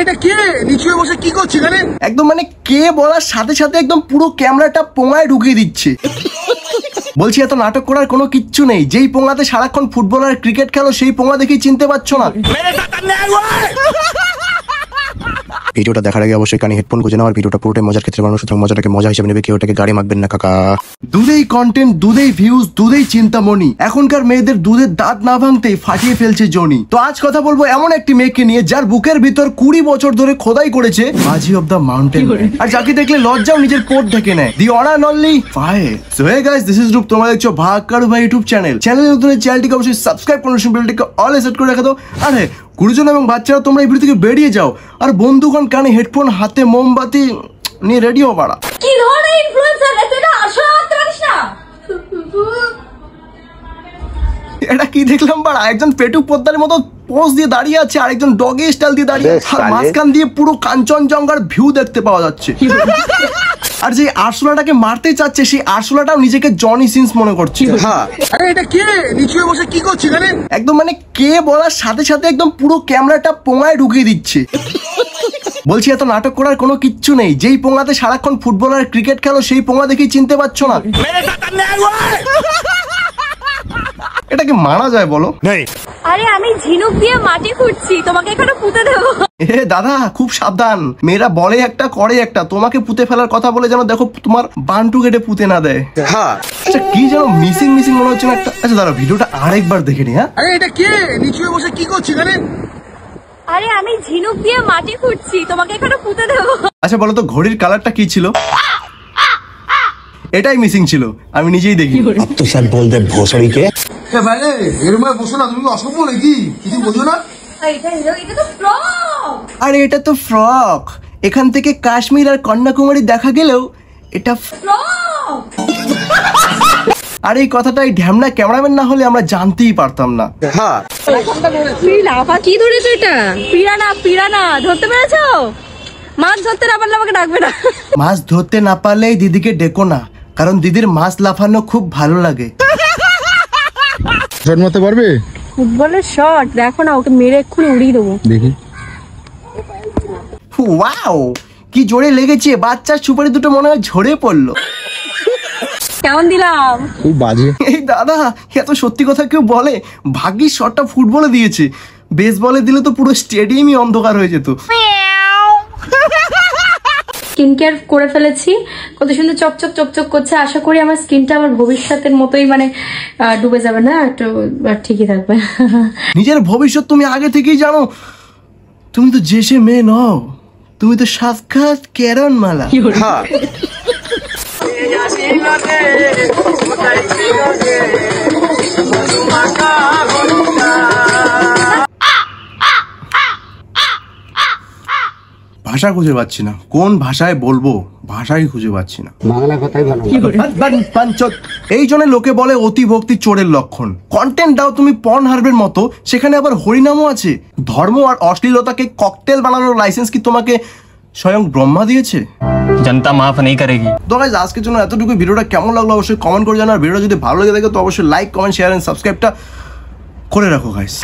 এটা কে নিচে বসে কি করছিস এখানে? একদম মানে কে বলার সাথে সাথে একদম পুরো ক্যামেরাটা পোঙায় ঢুকিয়ে দিচ্ছে। বলছি এত নাটক করার কোনো কিচ্ছু নেই। যেই পোঙাতে সারাক্ষণ ফুটবল আর ক্রিকেট খেলো সেই পোঙা দেখেই চিনতে পারছো না। ভিডিওটা দেখার আগে অবশ্যই কানে হেডফোন গুঁজে নাও। আর ভিডিওটা পুরোটাই মজার ক্ষেত্রে বানানো, সুতরাং মজাটাকে মজা হিসেবে নেবে, কেউ এটাকে গাড়ি মাখবেন না কাকা। দুধেই কন্টেন্ট, দুধেই ভিউজ, দুধেই চিন্তামণি। এখনকার মেয়েদের দুধের দাঁত না ভাঙতেই ফাটিয়ে ফেলছে জনি। তো আজ কথা বলবো এমন একটি মেয়েকে নিয়ে যার বুকের ভিতর 20 বছর ধরে খোদাই করেছে মাঝি অফ দ্য মাউন্টেন, আর যাকে দেখলে লজ্জাও নিজের পোট ঢেকে নেয়। The honour only fire. So hey guys, this is Roop, তোমরা দেখছো ভাগ্যকারু ভাই ইউটিউব চ্যানেল। চ্যানেলের নতুন চ্যানেলটিকে অবশ্যই সাবস্ক্রাইব করুন, বেলটিকে অল সেট করে রেখে দাও। আরে গুরুজন এবং বাচ্চারা তোমরা এই ভিডিও থেকে বেরিয়ে যাও, আর বন্ধুগণ কানে হেডফোন, হাতে মোমবাতি নিয়ে রেডি হও। বাড়া কি ধরনের ইনফ্লুয়েন্সার এটা? আসলে করতে পারিস না। এটা কি দেখলাম বাড়া? একজন পেটু পোদ্দারের মতো পোজ দিয়ে দাঁড়িয়ে আছে, আর একজন ডগি স্টাইল দিয়ে দাঁড়িয়ে, আর মাঝখান দিয়ে পুরো কাঞ্চনজঙ্ঘার ভিউ দেখতে পাওয়া যাচ্ছে। আর যে আরসুলাটাকে মারতে চাচ্ছে সেই আরসুলাটাও নিজেকে জনি সিন্স মনে করছে। আরে এটা কে নিচে বসে কি করছিস এখানে? একদম মানে কে বলার সাথে সাথে একদম পুরো ক্যামেরাটা পোঙায় ঢুকিয়ে দিচ্ছে। বলছি এত নাটক করার কোনো কিচ্ছু নেই। যেই পোঙাতে সারাক্ষণ ফুটবল আর ক্রিকেট খেলো সেই পোঙা দেখেই চিনতে পারছো না। এটাকে মানা যায় বলো? আরে আমি ঝিনুক দিয়ে মাটি খুঁড়ছি, তোমাকে এখানে পুঁতে দেবো। এ দাদা খুব সাবধান, মেয়েরা বলে একটা করে একটা। তোমাকে পুঁতে ফেলার কথা বলে যেন দেখো তোমার বান্টু কেটে পুঁতে না দেয়। আচ্ছা কি যেন মিসিং মিসিং মনে হচ্ছে না একটা। আচ্ছা দাঁড়া ভিডিওটা আরেকবার দেখে নি। হ্যাঁ আরে এটা কে নিচে বসে কি করছিস এখানে? আরে আমি ঝিনুক দিয়ে মাটি খুঁড়ছি, তোমাকে এখানে পুঁতে দেবো। আচ্ছা বলো তো ঘড়ির কালারটা কি ছিল? এটাই মিসিং ছিল, আমি নিজেই দেখি। তো স্যার বল দে ভোসড়িকে। ভাই এর মধ্যে বসো না, তুমি অসভ্য নাকি? কিছু বোঝো না? এটা তো ফ্রক। আরে এটা তো ফ্রক। এখান থেকে কাশ্মীর আর কন্যাকুমারী দেখা গেলেও এটা ফ্রক। আর এই কথাটাই ঢ্যামনা ক্যামেরাম্যান না হলে আমরা জানতেই পারতাম না। কি ধরেছো এটা? পিরানা, পিরানা ধরতে পেরেছো? মাছ ধরতে না পারলে আমাকে ডাকবে না। মাছ ধরতে না পারলে দিদিকে ডেকো না, কারণ দিদির মাছ লাফানো খুব ভালো লাগে। শট মারতে পারবে? ফুটবলের শট দেখো না, ওকে মেরে এক্ষুনি উড়িয়ে দেবো। দেখি। ওয়াও কি জোরে লেগেছে! বাচ্চার সুপারি দুটো মনে হয় ঝরে পড়লো। কেমন দিলাম? খুব বাজে। এই দাদা এত সত্যি কথা কেউ বলে? ভাগ্যিস শটটা ফুটবলে দিয়েছে, বেসবলে দিলে তো পুরো স্টেডিয়ামই অন্ধকার হয়ে যেত। স্কিন কেয়ার করে ফেলেছি, কত সুন্দর চকচক চকচক করছে। আশা করি আমার স্কিনটা আমার ভবিষ্যতের মতোই মানে ডুবে যাবে না, একটু ঠিকই থাকবে। নিজের ভবিষ্যৎ তুমি আগে থেকেই জানো। তুমি তো যে সে মেয়ে নও, তুমি তো সাক্ষাৎ কেরন মালা। ভাষা খুঁজে পাচ্ছি না, কোন ভাষায় বলবো ভাষাই খুঁজে পাচ্ছি না। বাংলা কথাই ভালো। এই জন্য লোকে বলে অতি ভক্তি চোরের লক্ষণ। কন্টেন্ট দাও তুমি পর্ন হার্বের মতো, সেখানে আবার হরিনামও আছে। ধর্ম আর অশ্লীলতাকে ককটেল বানানোর লাইসেন্স কি তোমাকে স্বয়ং ব্রহ্মা দিয়েছে? জনতা মাফ নেই করেগি। তো গাইস আজকের জন্য এতটুকু। ভিডিওটা কেমন লাগলো অবশ্যই কমেন্ট করে জানাও। আর ভিডিওটা যদি ভালো লেগে থাকে তো অবশ্যই লাইক, কমেন্ট, শেয়ার এন্ড সাবস্ক্রাইবটা করে রাখো গাইস।